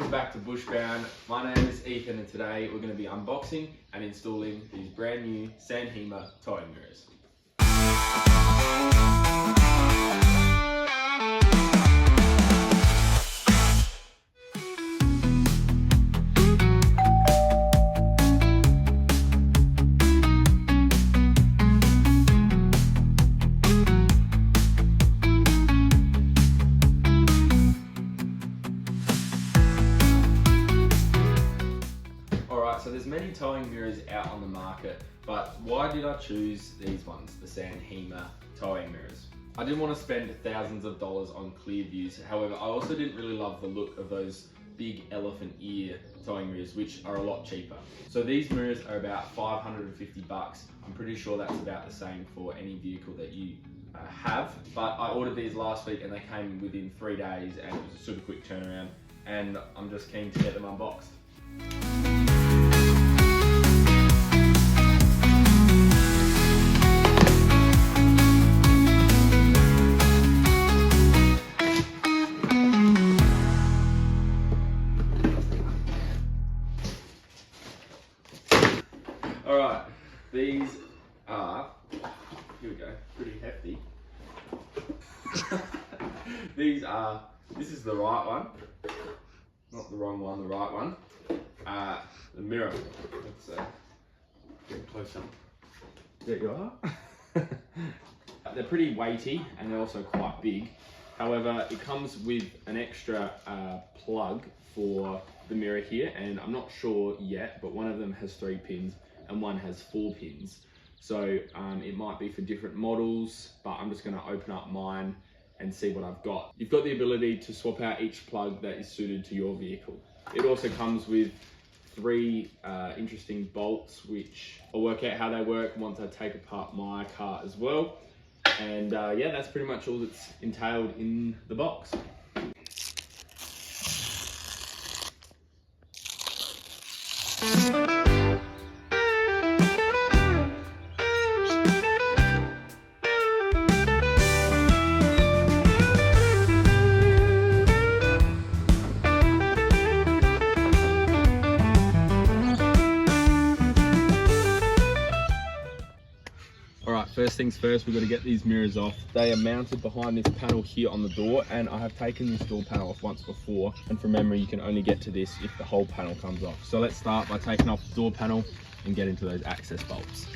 welcome back to Bushbound. My name is Ethan and today we're going to be unboxing and installing these brand new SAN HIMA towing mirrors. So there's many towing mirrors out on the market, but why did I choose these ones, the SAN HIMA towing mirrors? I didn't want to spend thousands of dollars on clear views. However, I also didn't really love the look of those big elephant ear towing mirrors, which are a lot cheaper. So these mirrors are about 550 bucks. I'm pretty sure that's about the same for any vehicle that you have. But I ordered these last week and they came within 3 days and it was a super quick turnaround, and I'm just keen to get them unboxed. Alright, these are, here we go, pretty hefty. This is the right one, not the wrong one, the right one. The mirror, let's get closer. There you are. They're pretty weighty and they're also quite big. However, it comes with an extra plug for the mirror here, and I'm not sure yet, but one of them has 3 pins and one has 4 pins. So it might be for different models, but I'm just gonna open up mine and see what I've got. You've got the ability to swap out each plug that is suited to your vehicle. It also comes with 3 interesting bolts, which I'll work out how they work once I take apart my car as well. And yeah, that's pretty much all that's entailed in the box. Alright, first things first, we've got to get these mirrors off. They are mounted behind this panel here on the door, and I have taken this door panel off once before, and from memory you can only get to this if the whole panel comes off. So let's start by taking off the door panel and get into those access bolts.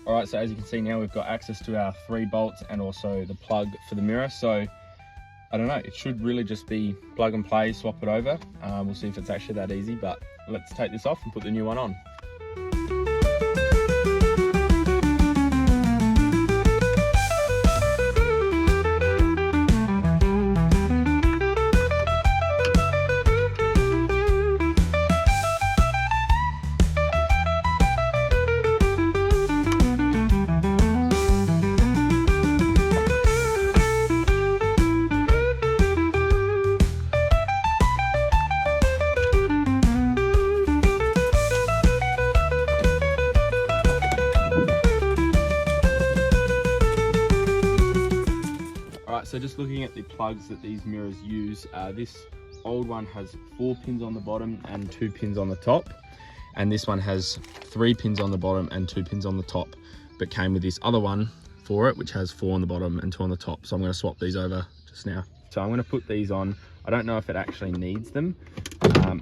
Alright, so as you can see now we've got access to our 3 bolts and also the plug for the mirror. So I don't know, it should really just be plug and play, swap it over. We'll see if it's actually that easy, but let's take this off and put the new one on. So just looking at the plugs that these mirrors use, this old one has 4 pins on the bottom and 2 pins on the top, and this one has 3 pins on the bottom and 2 pins on the top, but came with this other one for it which has 4 on the bottom and 2 on the top. So I'm going to swap these over just now. So I'm going to put these on. I don't know if it actually needs them, but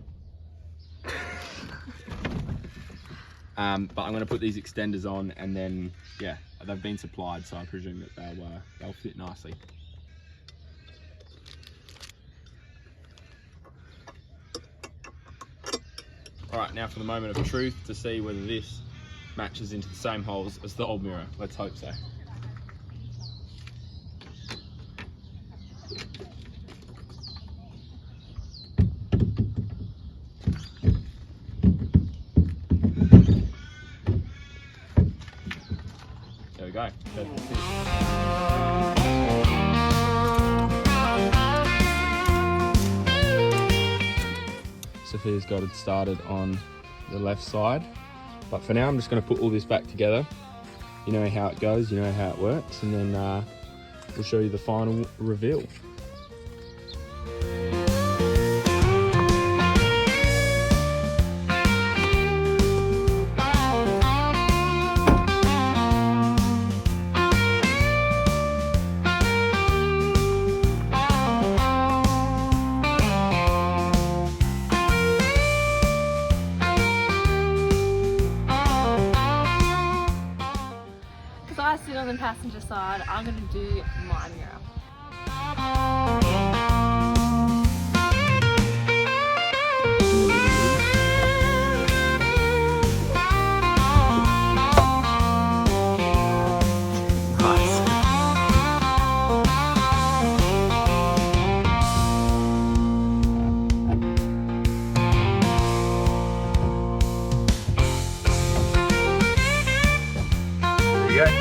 I'm going to put these extenders on, and then yeah, they've been supplied, so I presume that they'll fit nicely. Alright, now for the moment of truth to see whether this matches into the same holes as the old mirror. Let's hope so. There we go. Sophia's got it started on the left side, but for now I'm just going to put all this back together. You know how it goes, you know how it works, and then we'll show you the final reveal. I sit on the passenger side, I'm going to do my mirror. There you go.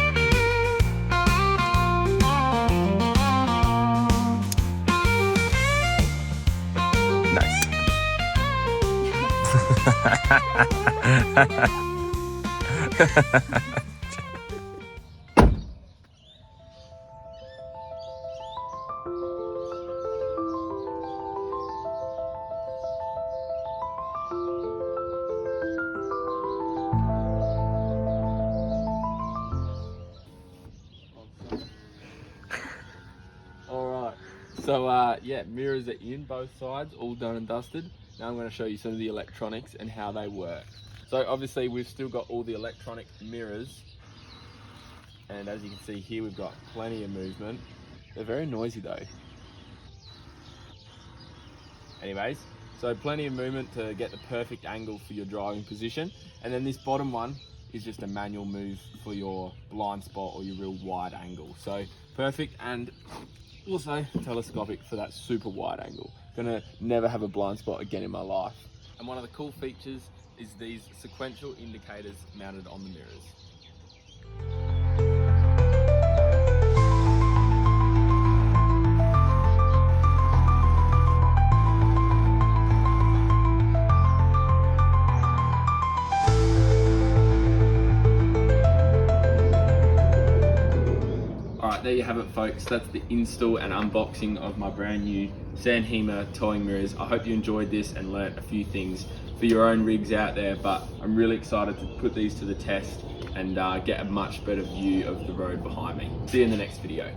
Alright, so yeah, mirrors are in both sides, all done and dusted. Now I'm going to show you some of the electronics and how they work. So obviously we've still got all the electronic mirrors, and as you can see here we've got plenty of movement. They're very noisy though. Anyways, so plenty of movement to get the perfect angle for your driving position. And then this bottom one is just a manual move for your blind spot or your real wide angle. So perfect, and also telescopic for that super wide angle. Gonna never have a blind spot again in my life. And one of the cool features is these sequential indicators mounted on the mirrors. There you have it, folks. That's the install and unboxing of my brand new SAN HIMA towing mirrors. I hope you enjoyed this and learnt a few things for your own rigs out there, but I'm really excited to put these to the test and get a much better view of the road behind me. See you in the next video.